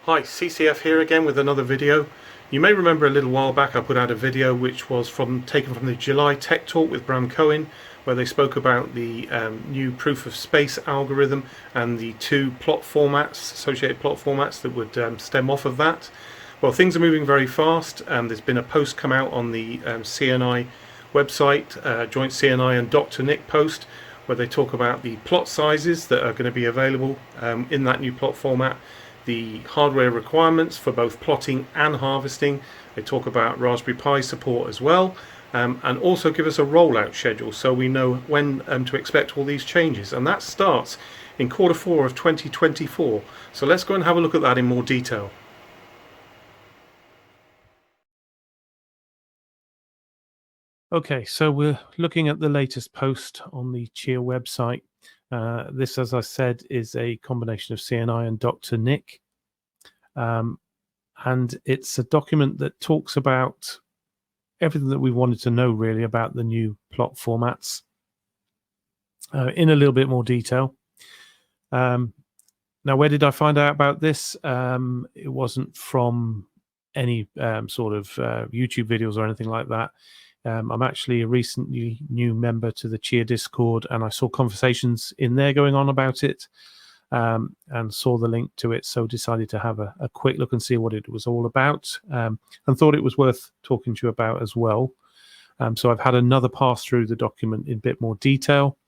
Hi, CCF here again with another video. You may remember a little while back I put out a video which was taken from the July Tech Talk with Bram Cohen, where they spoke about the new proof of space algorithm and the two plot formats, associated plot formats that would stem off of that. Well, things are moving very fast. There's been a post come out on the CNI website, joint CNI and Dr Nick post, where they talk about the plot sizes that are going to be available in that new plot format, the hardware requirements for both plotting and harvesting. They talk about Raspberry Pi support as well, and also give us a rollout schedule so we know when to expect all these changes. And that starts in Q4 of 2024. So let's go and have a look at that in more detail. Okay, so we're looking at the latest post on the Cheer website. This, as I said, is a combination of CNI and Dr. Nick. And it's a document that talks about everything that we wanted to know, really, about the new plot formats in a little bit more detail. Now, where did I find out about this? It wasn't from any sort of YouTube videos or anything like that. I'm actually a recently new member to the Cheer Discord, and I saw conversations in there going on about it, and saw the link to it, so decided to have a quick look and see what it was all about, and thought it was worth talking to you about as well. So I've had another pass through the document in a bit more detail,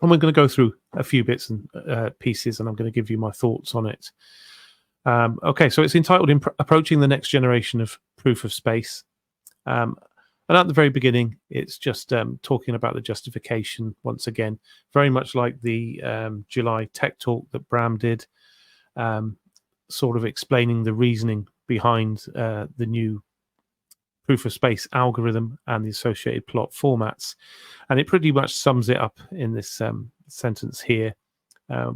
and we're going to go through a few bits and pieces, and I'm going to give you my thoughts on it. Okay, so it's entitled Approaching the Next Generation of Proof of Space. And at the very beginning, it's just talking about the justification, once again, very much like the July Tech Talk that Bram did, sort of explaining the reasoning behind the new proof of space algorithm and the associated plot formats. And it pretty much sums it up in this sentence here,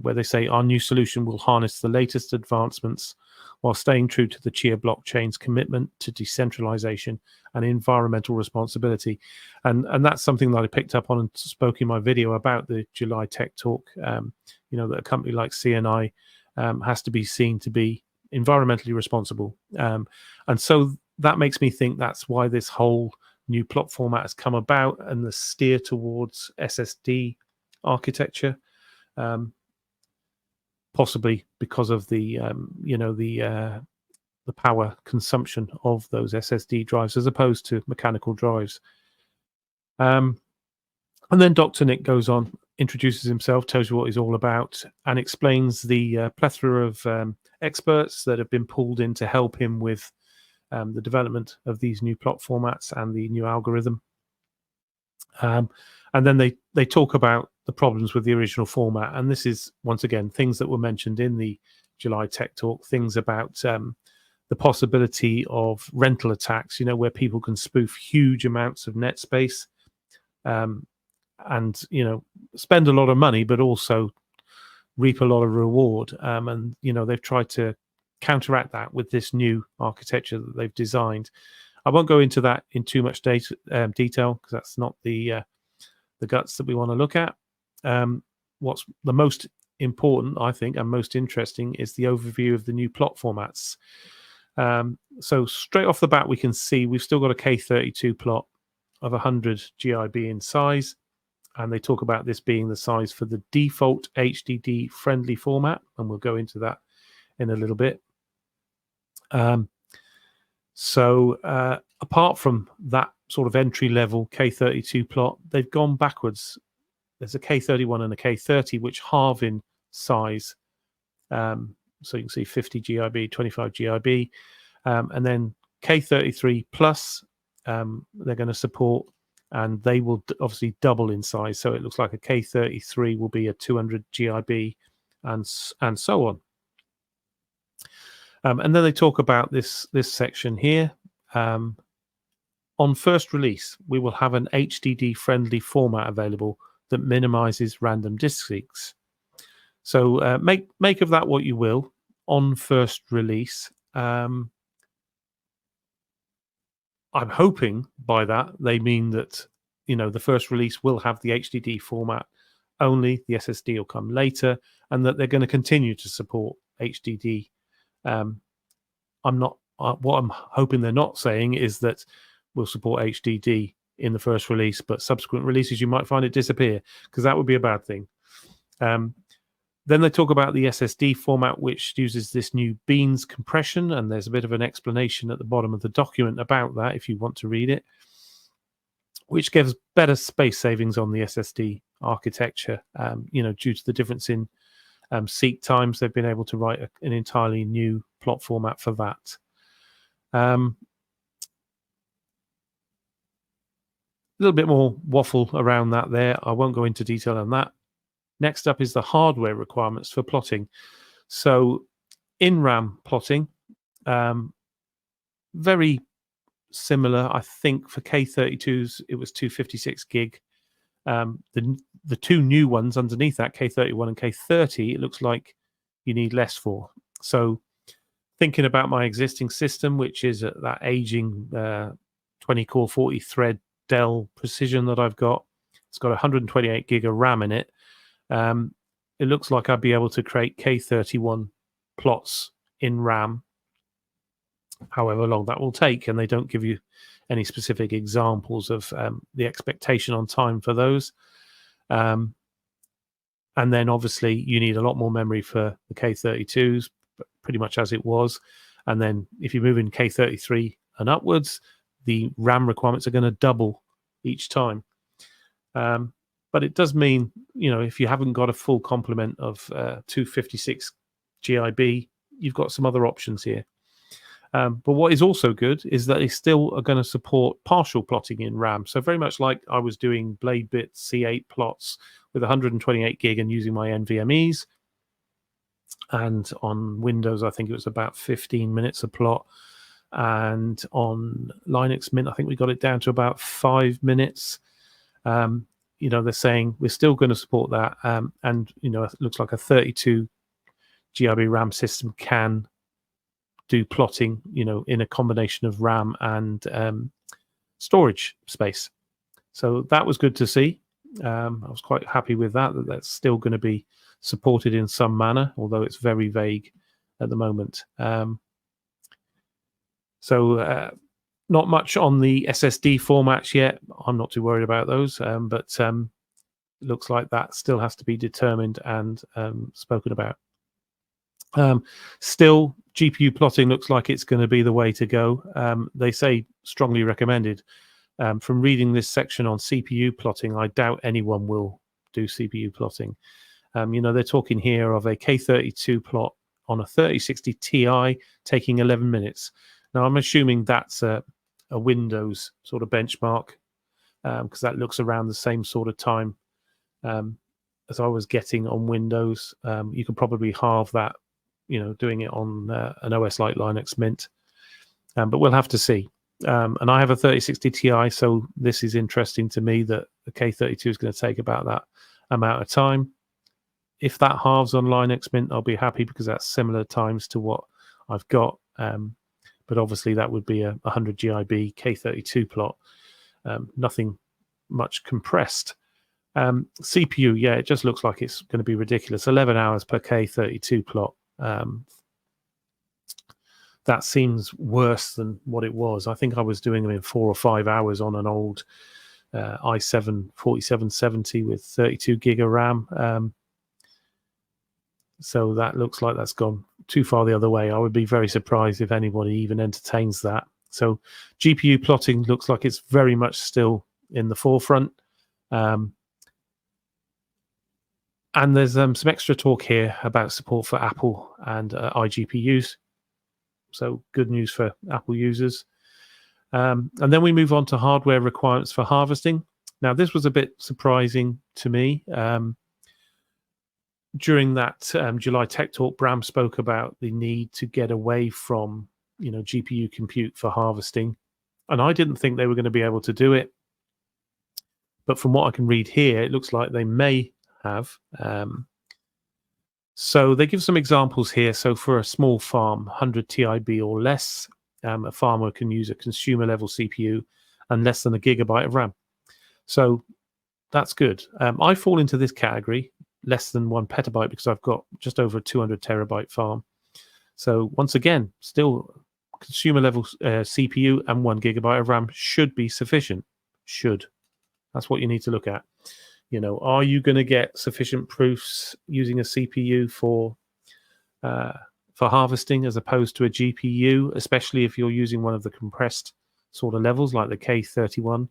where they say our new solution will harness the latest advancements while staying true to the Cheer blockchain's commitment to decentralization and environmental responsibility. And that's something that I picked up on and spoke in my video about the July Tech Talk, that a company like CNI has to be seen to be environmentally responsible. And so that makes me think that's why this whole new plot format has come about, and the steer towards SSD architecture. Possibly because of the power consumption of those SSD drives as opposed to mechanical drives. And then Dr. Nick goes on, introduces himself, tells you what he's all about, and explains the plethora of experts that have been pulled in to help him with the development of these new plot formats and the new algorithm. And then they talk about the problems with the original format. And this is, once again, things that were mentioned in the July Tech Talk, things about the possibility of rental attacks, where people can spoof huge amounts of net space and, spend a lot of money, but also reap a lot of reward. And, they've tried to counteract that with this new architecture that they've designed. I won't go into that in too much detail because that's not the guts that we want to look at. What's the most important, I think, and most interesting is the overview of the new plot formats. So straight off the bat, we can see we've still got a K32 plot of 100 GIB in size, and they talk about this being the size for the default HDD friendly format, and we'll go into that in a little bit. So apart from that sort of entry level K32 plot, they've gone backwards. There's a K31 and a K30 which halve in size. So you can see 50 GIB, 25 GIB, and then K33 plus they're going to support, and they will obviously double in size. So it looks like a K33 will be a 200 GIB and so on. And then they talk about this section here. On first release, we will have an HDD-friendly format available that minimizes random disk seeks. So make of that what you will. On first release, I'm hoping by that they mean that the first release will have the HDD format only. The SSD will come later, and that they're going to continue to support HDD I'm not. What I'm hoping they're not saying is that we'll support HDD in the first release, but subsequent releases you might find it disappear, because that would be a bad thing. Then they talk about the SSD format, which uses this new beans compression, and there's a bit of an explanation at the bottom of the document about that if you want to read it, which gives better space savings on the SSD architecture. Due to the difference in seek times, they've been able to write an entirely new plot format for that. A little bit more waffle around that there. I won't go into detail on that. Next up is the hardware requirements for plotting. So in RAM plotting, very similar. I think for K32s, it was 256 gig. The two new ones underneath that, K31 and K30, it looks like you need less for. So thinking about my existing system, which is at that aging 20-core 40-thread Dell Precision that I've got, it's got 128 gig of RAM in it. It looks like I'd be able to create K31 plots in RAM, however long that will take, and they don't give you any specific examples of the expectation on time for those. And then obviously you need a lot more memory for the K32s, pretty much as it was. And then if you move in K33 and upwards, the RAM requirements are going to double each time. But it does mean, if you haven't got a full complement of 256 GIB, you've got some other options here. But what is also good is that they still are going to support partial plotting in RAM. So very much like I was doing BladeBit C8 plots with 128 gig and using my NVMEs. And on Windows, I think it was about 15 minutes a plot. And on Linux Mint, I think we got it down to about 5 minutes. They're saying we're still going to support that. And it looks like a 32 GIB RAM system can do plotting, in a combination of RAM and storage space. So that was good to see. I was quite happy with that that's still going to be supported in some manner, although it's very vague at the moment. So not much on the SSD formats yet. I'm not too worried about those, but looks like that still has to be determined and spoken about. Still, GPU plotting looks like it's going to be the way to go. They say strongly recommended. From reading this section on CPU plotting, I doubt anyone will do CPU plotting. They're talking here of a K32 plot on a 3060 Ti taking 11 minutes. Now, I'm assuming that's a Windows sort of benchmark, because that looks around the same sort of time as I was getting on Windows. You could probably halve that, doing it on an OS like Linux Mint. But we'll have to see. And I have a 3060 Ti, so this is interesting to me that the K32 is going to take about that amount of time. If that halves on Linux Mint, I'll be happy, because that's similar times to what I've got. But obviously that would be a 100 GIB K32 plot. Nothing much compressed. CPU, yeah, it just looks like it's going to be ridiculous. 11 hours per K32 plot. That seems worse than what it was. I think I was doing them in 4 or 5 hours on an old i7 4770 with 32 gig of RAM. So that looks like that's gone too far the other way. I would be very surprised if anybody even entertains that. So GPU plotting looks like it's very much still in the forefront. And there's some extra talk here about support for Apple and iGPUs. So good news for Apple users. And then we move on to hardware requirements for harvesting. Now, this was a bit surprising to me. During that July Tech Talk, Bram spoke about the need to get away from, GPU compute for harvesting. And I didn't think they were going to be able to do it. But from what I can read here, it looks like they may have. So they give some examples here. So for a small farm, 100 TIB or less, a farmer can use a consumer level CPU and less than a gigabyte of RAM. So that's good. I fall into this category, less than 1 petabyte, because I've got just over a 200 terabyte farm. So once again, still consumer level CPU and 1 GB of RAM should be sufficient. Should. That's what you need to look at. You know, are you going to get sufficient proofs using a CPU for harvesting as opposed to a GPU, especially if you're using one of the compressed sort of levels like the K31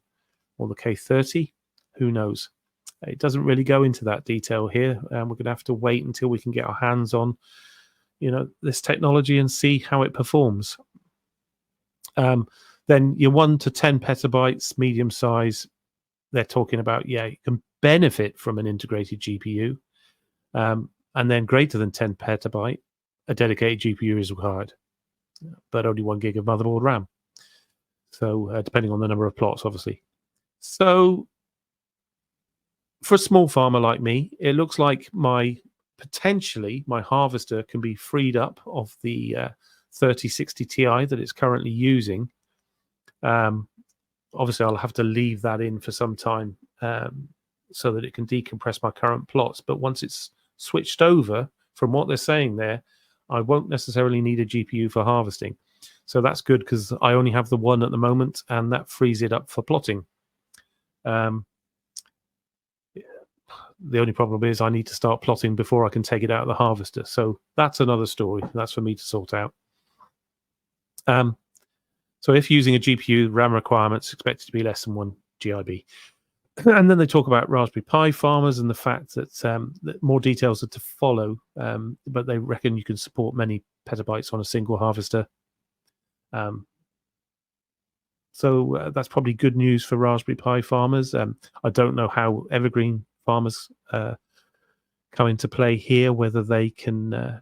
or the K30? Who knows? It doesn't really go into that detail here, and we're going to have to wait until we can get our hands on, you know, this technology and see how it performs. Then your 1 to 10 petabytes, medium size, they're talking about, yeah, you can benefit from an integrated GPU. And then greater than 10 petabyte, a dedicated GPU is required, but only 1 gig of motherboard RAM. So depending on the number of plots, obviously. So for a small farmer like me, it looks like potentially my harvester can be freed up of the 3060 Ti that it's currently using. Obviously, I'll have to leave that in for some time so that it can decompress my current plots. But once it's switched over, from what they're saying there, I won't necessarily need a GPU for harvesting. So that's good because I only have the one at the moment, and that frees it up for plotting. The only problem is I need to start plotting before I can take it out of the harvester. So that's another story. That's for me to sort out. So if using a GPU, RAM requirements expected to be less than 1 GIB. And then they talk about Raspberry Pi farmers and the fact that more details are to follow, but they reckon you can support many petabytes on a single harvester. So that's probably good news for Raspberry Pi farmers. I don't know how Evergreen farmers come into play here, whether they can,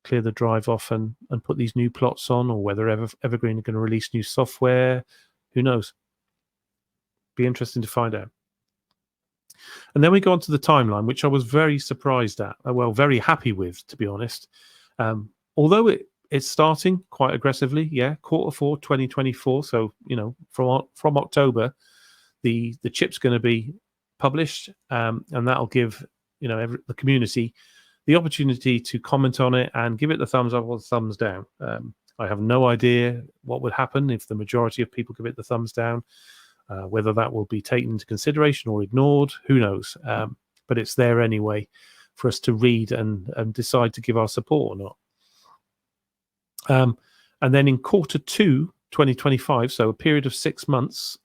clear the drive off and put these new plots on, or whether Evergreen are going to release new software. Who knows? Be interesting to find out. And then we go on to the timeline, which I was very surprised at. Well, very happy with, to be honest. Although it's starting quite aggressively, yeah, Q4 2024. So, you know, from October, the chip's going to be published, and that'll give, you know, the community the opportunity to comment on it and give it the thumbs up or the thumbs down. I have no idea what would happen if the majority of people give it the thumbs down, whether that will be taken into consideration or ignored, who knows. But it's there anyway for us to read and decide to give our support or not. And then in Q2 2025, so a period of 6 months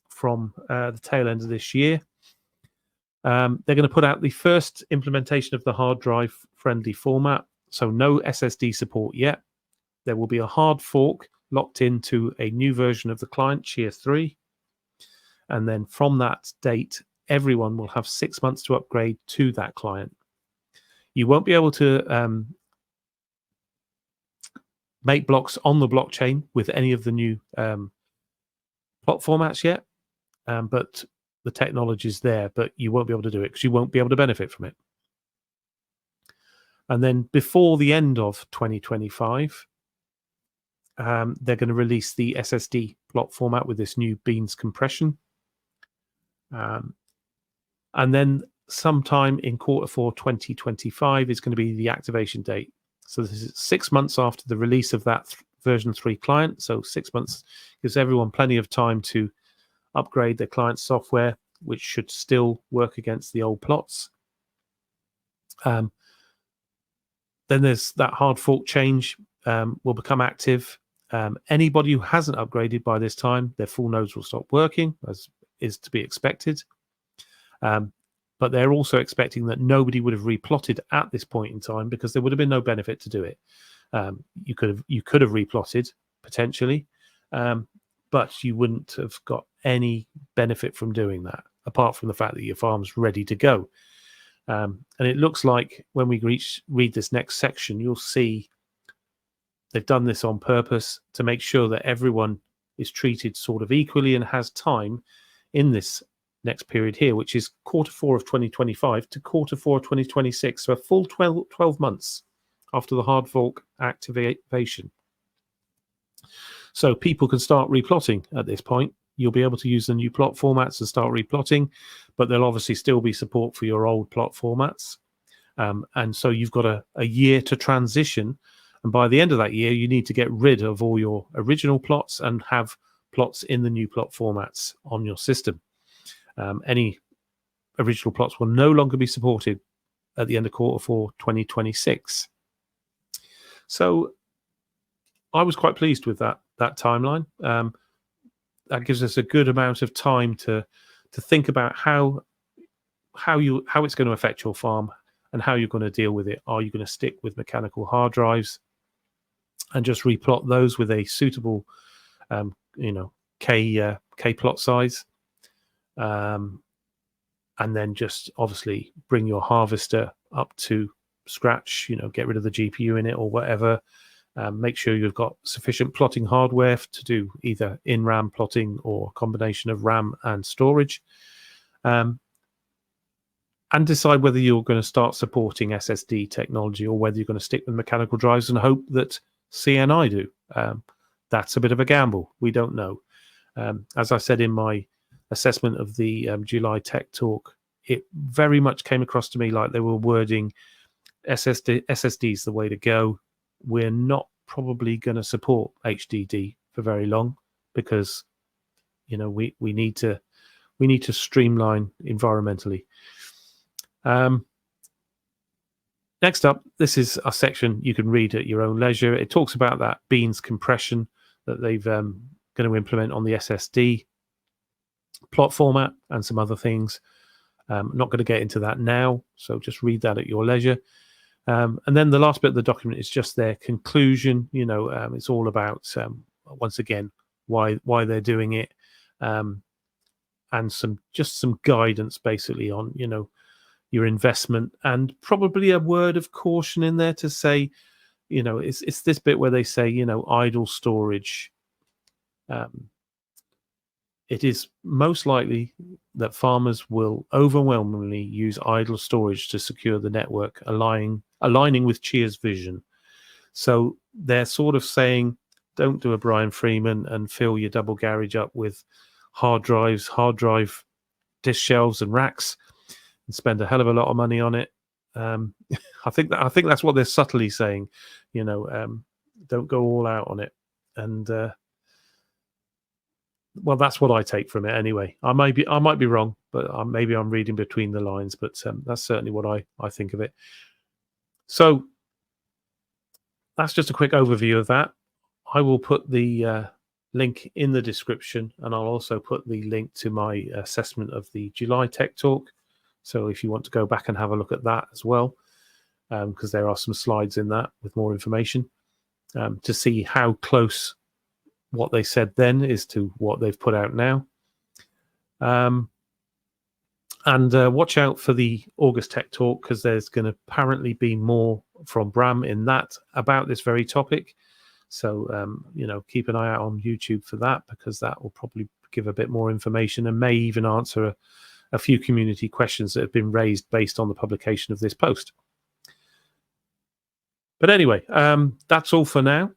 from the tail end of this year, they're going to put out the first implementation of the hard drive friendly format. So no SSD support yet. There will be a hard fork locked into a new version of the client, Tier 3. And then from that date, everyone will have 6 months to upgrade to that client. You won't be able to make blocks on the blockchain with any of the new plot formats yet, but the technology is there, but you won't be able to do it because you won't be able to benefit from it. And then before the end of 2025, they're going to release the SSD plot format with this new Beans compression. And then sometime in Q4 2025 is going to be the activation date. So this is 6 months after the release of that version 3 client. So 6 months gives everyone plenty of time to upgrade their client software, which should still work against the old plots. Then there's that hard fork change will become active. Anybody who hasn't upgraded by this time, their full nodes will stop working, as is to be expected. But they're also expecting that nobody would have replotted at this point in time because there would have been no benefit to do it. You could have replotted potentially, but you wouldn't have got any benefit from doing that, apart from the fact that your farm's ready to go. And it looks like when we read this next section, you'll see they've done this on purpose to make sure that everyone is treated sort of equally and has time in this next period here, which is Q4 of 2025 to Q4 of 2026, so a full 12 months after the hard fork activation. So people can start replotting at this point. You'll be able to use the new plot formats and start replotting, but there'll obviously still be support for your old plot formats. And so you've got a year to transition. And by the end of that year, you need to get rid of all your original plots and have plots in the new plot formats on your system. Any original plots will no longer be supported at the end of Q4 2026. So I was quite pleased with that timeline. That gives us a good amount of time to think about how it's going to affect your farm and how you're going to deal with it. Are you going to stick with mechanical hard drives and just replot those with a suitable K plot size, and then just obviously bring your harvester up to scratch, get rid of the GPU in it or whatever. Make sure you've got sufficient plotting hardware to do either in-RAM plotting or a combination of RAM and storage. And decide whether you're going to start supporting SSD technology or whether you're going to stick with mechanical drives and hope that CNI do. That's a bit of a gamble. We don't know. As I said in my assessment of the July Tech Talk, it very much came across to me like they were wording SSD is the way to go. We're not probably going to support HDD for very long because we need to streamline environmentally. Next up, this is a section you can read at your own leisure. It talks about that beans compression that they've going to implement on the SSD plot format and some other things. I'm not going to get into that now, so just read that at your leisure. And then the last bit of the document is just their conclusion. It's all about once again why they're doing it, and some guidance basically on your investment, and probably a word of caution in there to say, it's this bit where they say, idle storage. It is most likely that farmers will overwhelmingly use idle storage to secure the network, aligning with Chia's vision. So they're sort of saying, don't do a Brian Freeman and fill your double garage up with hard drive disk shelves and racks and spend a hell of a lot of money on it. I think that's what they're subtly saying. Don't go all out on it. And well, that's what I take from it anyway. I might be wrong, but maybe I'm reading between the lines. But that's certainly what I think of it. So that's just a quick overview of that. I will put the link in the description, and I'll also put the link to my assessment of the July Tech Talk. So if you want to go back and have a look at that as well, because there are some slides in that with more information to see how close what they said then is to what they've put out now. And watch out for the August Tech Talk, because there's going to apparently be more from Bram in that about this very topic. So, keep an eye out on YouTube for that, because that will probably give a bit more information and may even answer a few community questions that have been raised based on the publication of this post. But anyway, that's all for now.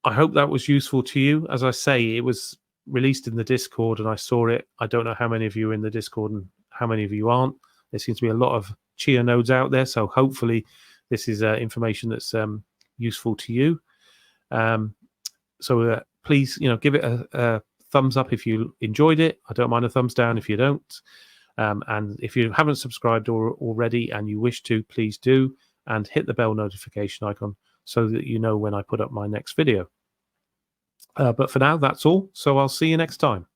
I hope that was useful to you. As I say, it was released in the Discord and I saw it. I don't know how many of you are in the Discord and how many of you aren't. There seems to be a lot of Chia nodes out there, so hopefully this is information that's useful to you. So please, give it a thumbs up if you enjoyed it. I don't mind a thumbs down if you don't. And if you haven't subscribed already and you wish to, please do, and hit the bell notification icon so that you know when I put up my next video. But for now, that's all. So I'll see you next time.